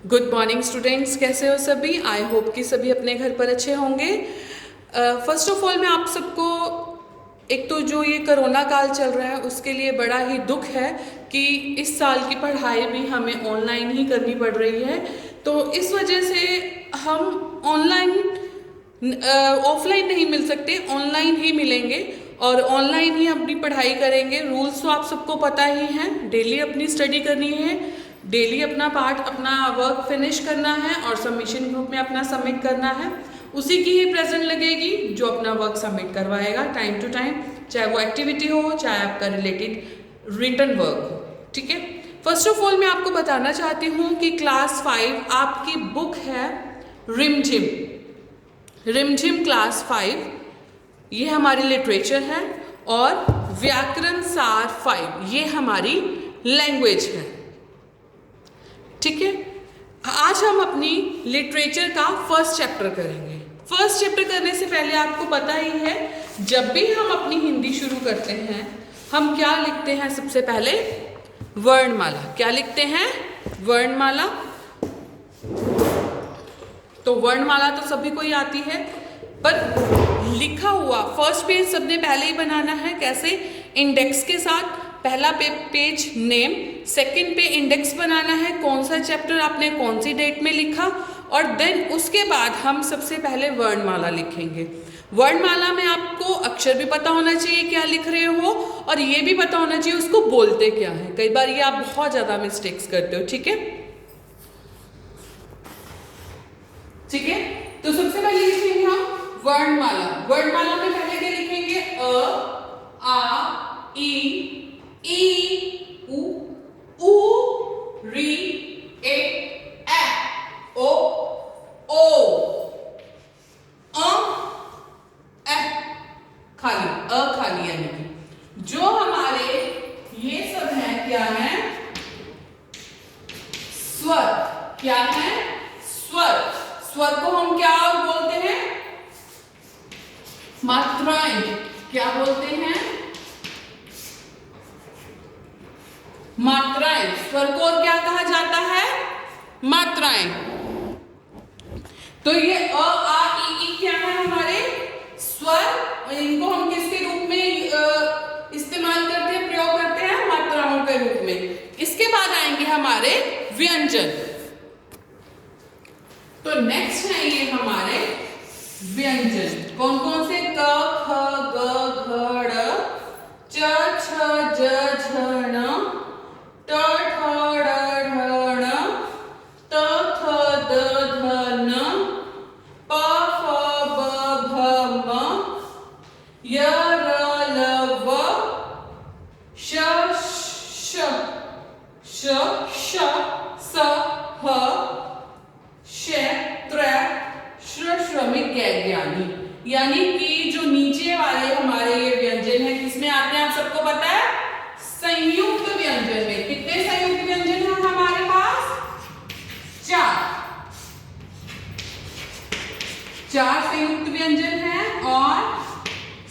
Good morning students, कैसे हो सभी। आई होप कि सभी अपने घर पर अच्छे होंगे। फर्स्ट ऑफ ऑल मैं आप सबको एक तो जो ये कोरोना काल चल रहा है उसके लिए बड़ा ही दुख है कि इस साल की पढ़ाई भी हमें ऑनलाइन ही करनी पड़ रही है। तो इस वजह से हम ऑनलाइन ऑफलाइन नहीं मिल सकते, ऑनलाइन ही मिलेंगे और ऑनलाइन ही अपनी पढ़ाई करेंगे। रूल्स तो आप सबको पता ही हैं, डेली अपनी स्टडी करनी है, डेली अपना पार्ट अपना वर्क फिनिश करना है और सबमिशन ग्रुप में अपना सबमिट करना है। उसी की ही प्रेजेंट लगेगी जो अपना वर्क सबमिट करवाएगा टाइम टू टाइम, चाहे वो एक्टिविटी हो चाहे आपका रिलेटेड रिटन वर्क हो। ठीक है, फर्स्ट ऑफ ऑल मैं आपको बताना चाहती हूँ कि क्लास 5 आपकी बुक है रिमझिम। रिमझिम क्लास 5 ये हमारी लिटरेचर है और व्याकरण सार 5 ये हमारी लैंग्वेज है। ठीक है, आज हम अपनी लिटरेचर का फर्स्ट चैप्टर करेंगे। फर्स्ट चैप्टर करने से पहले आपको पता ही है, जब भी हम अपनी हिंदी शुरू करते हैं हम क्या लिखते हैं? सबसे पहले वर्णमाला। क्या लिखते हैं? वर्णमाला। तो वर्णमाला तो सभी को ही आती है, पर लिखा हुआ फर्स्ट पेज सबने पहले ही बनाना है। कैसे? इंडेक्स के साथ। पहला पेज नेम, सेकंड पे इंडेक्स बनाना है, कौन सा चैप्टर आपने कौन सी डेट में लिखा, और देन उसके बाद हम सबसे पहले वर्णमाला लिखेंगे। वर्णमाला में आपको अक्षर भी पता होना चाहिए क्या लिख रहे हो, और ये भी पता होना चाहिए उसको बोलते क्या है। कई बार ये आप बहुत ज़्यादा मिस्टेक्स करते हो। ठीक है, ठीक है। तो सबसे पहले लिखेंगे हम वर्णमाला। वर्णमाला में पहले क्या लिखेंगे? अ, आ, ई, उ, री, ए, ओ, ए, खाली अ खाली, यानी कि जो हमारे ये सब है क्या है? स्वर। क्या है? स्वर। स्वर को हम क्या और बोलते हैं? मात्राएं। क्या बोलते हैं? मात्राएं। स्वर को और क्या कहा जाता है? मात्राएं। तो ये अ, आ, ई क्या है? हमारे स्वर। इनको हम किसके रूप में इस्तेमाल करते हैं, प्रयोग करते हैं? मात्राओं के रूप में। इसके बाद आएंगे हमारे व्यंजन। तो नेक्स्ट है ये हमारे व्यंजन। कौन कौन से? क, ख, ग, घ, ड़, च, छ, ज, झ, ण, ट, ठ, ड, ढ, ण, त, थ, द, ध, न, प, फ, ब, भ, म, य, र, ल, व, श, श, श, स, ह, श, त्र, श्र, श्रमिक, ज्ञानी। यानी कि जो नीचे वाले हमारे ये व्यंजन है किसमें आते हैं? आप सबको पता है, संयुक्त व्यंजन में। कितने संयुक्त व्यंजन हैं हमारे पास? 4 संयुक्त व्यंजन हैं। और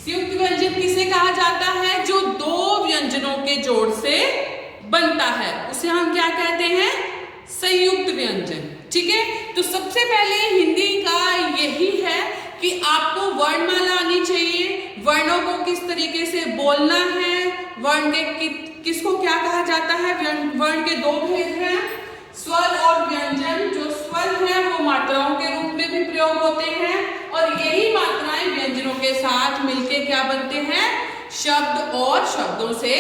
संयुक्त व्यंजन किसे कहा जाता है? जो दो व्यंजनों के जोड़ से बनता है उसे हम क्या कहते हैं? संयुक्त व्यंजन। ठीक है, तो सबसे पहले हिंदी का यही है कि आपको वर्णमाला आनी चाहिए, वर्णों को किस तरीके से बोलना है, वर्ण के किसको क्या कहा जाता है। वर्ण के दो भेद हैं, स्वर और व्यंजन। जो स्वर है वो मात्राओं के रूप में भी प्रयोग होते हैं और यही मात्राएं व्यंजनों के साथ मिलके क्या बनते हैं? शब्द, और शब्दों से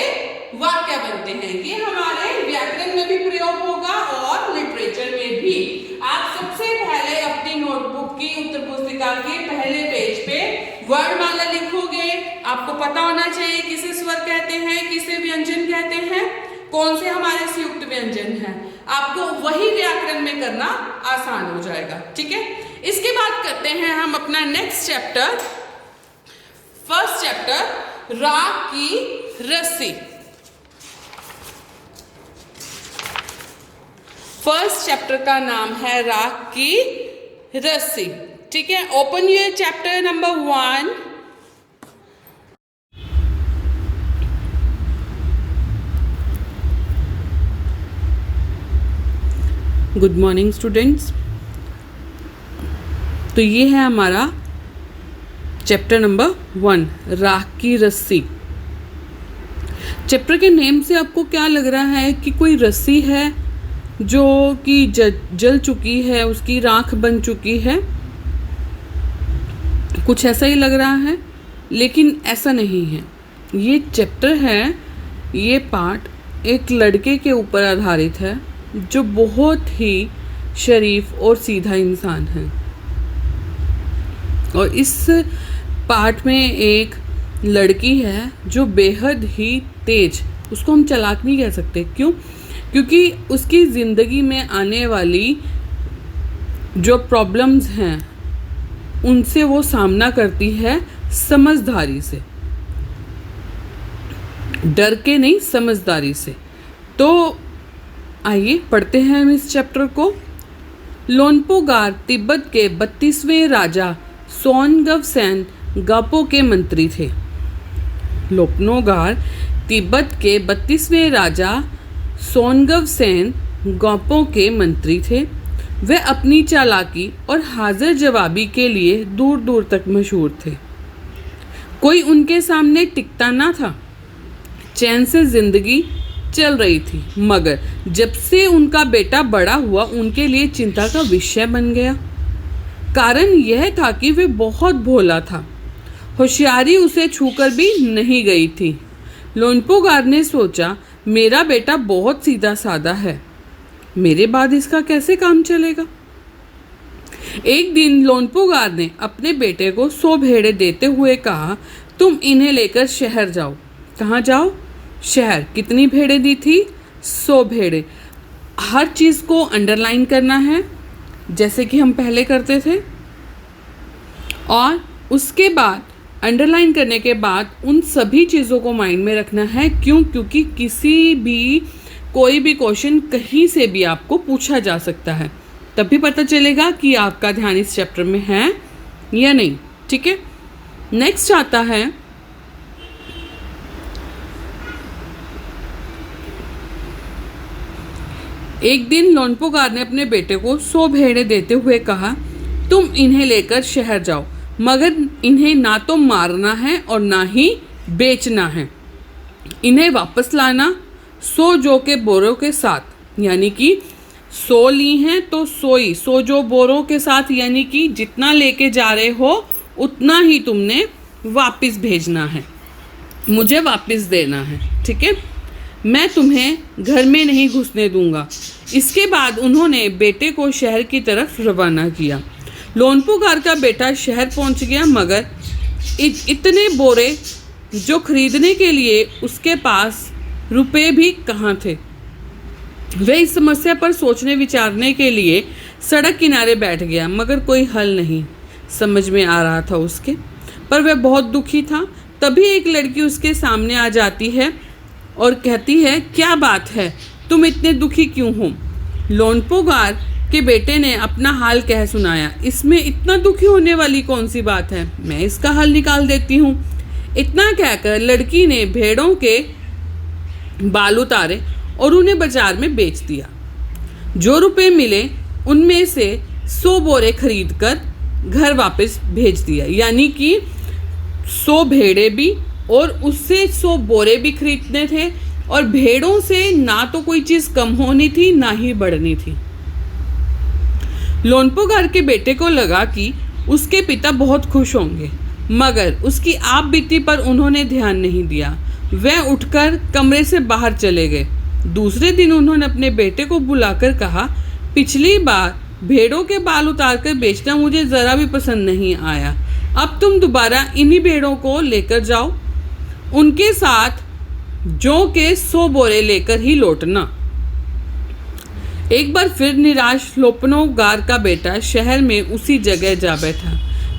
वाक्य बनते हैं। ये हमारे व्याकरण में भी प्रयोग होगा और लिटरेचर में भी। आप सबसे पहले अपनी नोटबुक की उत्तर पुस्तिका के पहले पेज पे वर्णमाला लिखोगे। आपको पता होना चाहिए किसे स्वर कहते हैं, किसे व्यंजन कहते हैं, कौन से हमारे संयुक्त व्यंजन हैं। आपको वही व्याकरण में करना आसान हो जाएगा। ठीक है, इसके बाद करते हैं हम अपना नेक्स्ट चैप्टर, फर्स्ट चैप्टर, राग की रस्सी। फर्स्ट चैप्टर का नाम है राग की रस्सी। ठीक है, open your chapter number 1। Good morning students. तो ये है हमारा चैप्टर नंबर 1, राख की रस्सी। चैप्टर के नेम से आपको क्या लग रहा है कि कोई रस्सी है जो कि जल चुकी है, उसकी राख बन चुकी है, कुछ ऐसा ही लग रहा है, लेकिन ऐसा नहीं है। ये चैप्टर है, ये पार्ट एक लड़के के ऊपर आधारित है जो बहुत ही शरीफ और सीधा इंसान है। और इस पार्ट में एक लड़की है जो बेहद ही तेज, उसको हम चालाक नहीं कह सकते, क्यों? क्योंकि उसकी ज़िंदगी में आने वाली जो प्रॉब्लम्स हैं उनसे वो सामना करती है समझदारी से, डर के नहीं, समझदारी से। तो आइए पढ़ते हैं हम इस चैप्टर को। लोनपोगार तिब्बत के 32वें राजा सोनगवसेन गापो के मंत्री थे। लोनपोगार तिब्बत के 32वें राजा सोनगवसेन गापो के मंत्री थे। वे अपनी चालाकी और हाजिर जवाबी के लिए दूर दूर तक मशहूर थे। कोई उनके सामने टिकता ना था। चैन से जिंदगी चल रही थी, मगर जब से उनका बेटा बड़ा हुआ उनके लिए चिंता का विषय बन गया। कारण यह था कि वे बहुत भोला था, होशियारी उसे छूकर भी नहीं गई थी। लोनपोगार ने सोचा, मेरा बेटा बहुत सीधा साधा है, मेरे बाद इसका कैसे काम चलेगा। एक दिन लोनपोगार ने अपने बेटे को 100 भेड़ें देते हुए कहा, तुम इन्हें लेकर शहर जाओ। कहाँ जाओ? शहर। कितनी भेड़ें दी थी? 100 भेड़ें। हर चीज़ को अंडरलाइन करना है जैसे कि हम पहले करते थे, और उसके बाद अंडरलाइन करने के बाद उन सभी चीज़ों को माइंड में रखना है। क्यों? क्योंकि कोई भी क्वेश्चन कहीं से भी आपको पूछा जा सकता है, तभी पता चलेगा कि आपका ध्यान इस चैप्टर में है या नहीं। ठीक है, नेक्स्ट आता है एक दिन लोनपोगार ने अपने बेटे को 100 भेड़ें देते हुए कहा, तुम इन्हें लेकर शहर जाओ, मगर इन्हें ना तो मारना है और ना ही बेचना है। इन्हें वापस लाना 100 जौ के बोरों के साथ, यानी कि 100 ली हैं तो 100 जौ बोरों के साथ, यानी कि जितना लेके जा रहे हो उतना ही तुमने वापस भेजना है, मुझे वापस देना है। ठीक है, मैं तुम्हें घर में नहीं घुसने दूंगा। इसके बाद उन्होंने बेटे को शहर की तरफ रवाना किया। लोनपोगार का बेटा शहर पहुंच गया, मगर इतने बोरे जो खरीदने के लिए उसके पास रुपए भी कहाँ थे। वह इस समस्या पर सोचने विचारने के लिए सड़क किनारे बैठ गया, मगर कोई हल नहीं समझ में आ रहा था उसके, पर वह बहुत दुखी था। तभी एक लड़की उसके सामने आ जाती है और कहती है, क्या बात है, तुम इतने दुखी क्यों हो? लोनपोगार के बेटे ने अपना हाल कह सुनाया। इसमें इतना दुखी होने वाली कौन सी बात है, मैं इसका हल निकाल देती हूँ। इतना कहकर लड़की ने भेड़ों के बाल उतारे और उन्हें बाजार में बेच दिया। जो रुपए मिले उनमें से 100 बोरे खरीद कर घर वापस भेज दिया, यानी कि 100 भेड़ें भी और उससे 100 बोरे भी खरीदने थे, और भेड़ों से ना तो कोई चीज़ कम होनी थी ना ही बढ़नी थी। लोनपोगार के बेटे को लगा कि उसके पिता बहुत खुश होंगे, मगर उसकी आप बीती पर उन्होंने ध्यान नहीं दिया। वह उठकर कमरे से बाहर चले गए। दूसरे दिन उन्होंने अपने बेटे को बुलाकर कहा, पिछली बार भेड़ों के बाल उतारकर बेचना मुझे ज़रा भी पसंद नहीं आया। अब तुम दोबारा इन्हीं भेड़ों को लेकर जाओ, उनके साथ जौ के 100 बोरे लेकर ही लौटना। एक बार फिर निराश लोनपोगार का बेटा शहर में उसी जगह जा बैठा।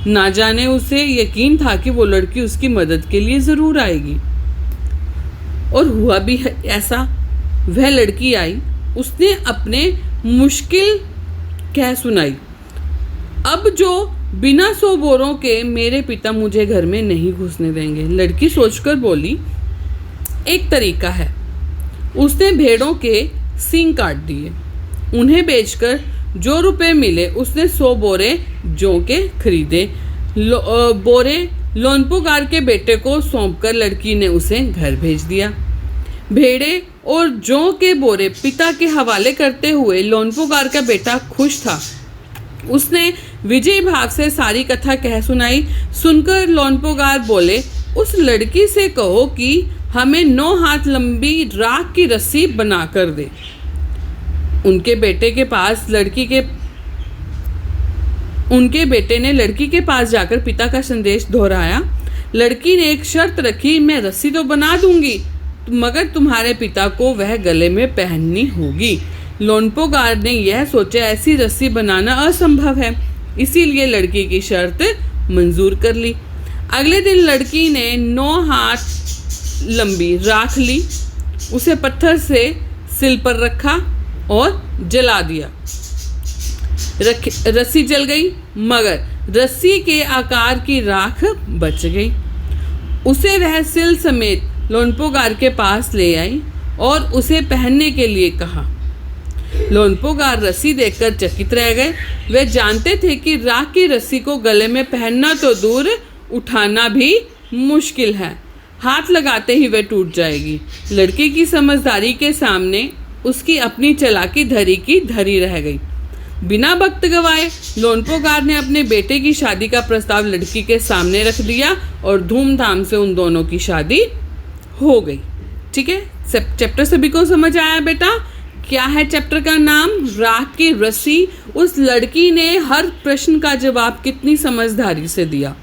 ना जाने उसे यकीन था कि वो लड़की उसकी मदद के लिए ज़रूर आएगी, और हुआ भी ऐसा। वह लड़की आई, उसने अपने मुश्किल कह सुनाई। अब जो बिना 100 बोरों के मेरे पिता मुझे घर में नहीं घुसने देंगे। लड़की सोचकर बोली, एक तरीका है। उसने भेड़ों के सींग काट दिए, उन्हें बेचकर जो रुपए मिले उसने 100 बोरे जौ के खरीदे। बोरे लोनपोगार के बेटे को सौंपकर लड़की ने उसे घर भेज दिया। भेड़े और जौ के बोरे पिता के हवाले करते हुए लोनपोगार का बेटा खुश था। उसने विजयी भाव से सारी कथा कह सुनाई। सुनकर लोनपोगार बोले, उस लड़की से कहो कि हमें 9 हाथ लंबी राख की रस्सी बना कर दे। उनके बेटे ने लड़की के पास जाकर पिता का संदेश दोहराया। लड़की ने एक शर्त रखी, मैं रस्सी तो बना दूंगी मगर तुम्हारे पिता को वह गले में पहननी होगी। लोनपोगार ने यह सोचा ऐसी रस्सी बनाना असंभव है, इसीलिए लड़की की शर्त मंजूर कर ली। अगले दिन लड़की ने 9 हाथ लंबी राख ली, उसे पत्थर से सिल पर रखा और जला दिया। रस्सी जल गई मगर रस्सी के आकार की राख बच गई। उसे वह सिल समेत लोनपोगार के पास ले आई और उसे पहनने के लिए कहा। लोनपोगार रस्सी देखकर चकित रह गए। वे जानते थे कि राख की रस्सी को गले में पहनना तो दूर, उठाना भी मुश्किल है। हाथ लगाते ही वे टूट जाएगी। लड़की की समझदारी के सामने उसकी अपनी चालाकी धरी की धरी रह गई। बिना वक्त गवाए लोनपोगार ने अपने बेटे की शादी का प्रस्ताव लड़की के सामने रख दिया और धूमधाम से उन दोनों की शादी हो गई। ठीक है, चैप्टर सभी को समझ आया बेटा? क्या है चैप्टर का नाम? राख की रस्सी। उस लड़की ने हर प्रश्न का जवाब कितनी समझदारी से दिया।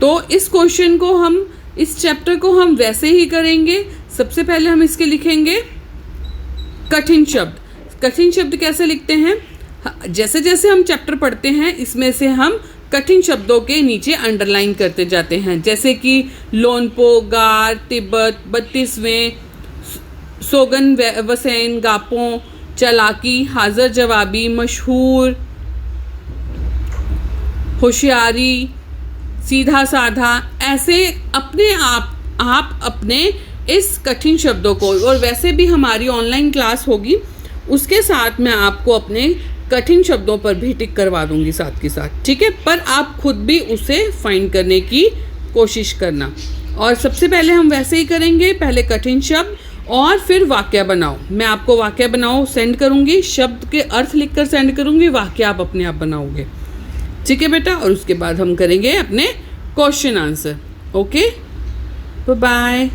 तो इस क्वेश्चन को इस चैप्टर को हम वैसे ही करेंगे। सबसे पहले हम इसके लिखेंगे कठिन शब्द। कठिन शब्द कैसे लिखते हैं? जैसे जैसे हम चैप्टर पढ़ते हैं इसमें से हम कठिन शब्दों के नीचे अंडरलाइन करते जाते हैं, जैसे कि लोनपोगार, तिब्बत, 32वें, सोगन वसैन, गापों, चालाकी, हाजिर जवाबी, मशहूर, होशियारी, सीधा साधा। ऐसे अपने आप अपने इस कठिन शब्दों को, और वैसे भी हमारी ऑनलाइन क्लास होगी उसके साथ मैं आपको अपने कठिन शब्दों पर भी टिक करवा दूंगी साथ के साथ। ठीक है, पर आप खुद भी उसे फाइंड करने की कोशिश करना। और सबसे पहले हम वैसे ही करेंगे, पहले कठिन शब्द और फिर वाक्य बनाओ। मैं आपको वाक्य बनाओ सेंड करूंगी, शब्द के अर्थ लिखकर सेंड करूंगी, वाक्य आप अपने आप बनाओगे। ठीक है बेटा, और उसके बाद हम करेंगे अपने question answer. Okay, bye bye.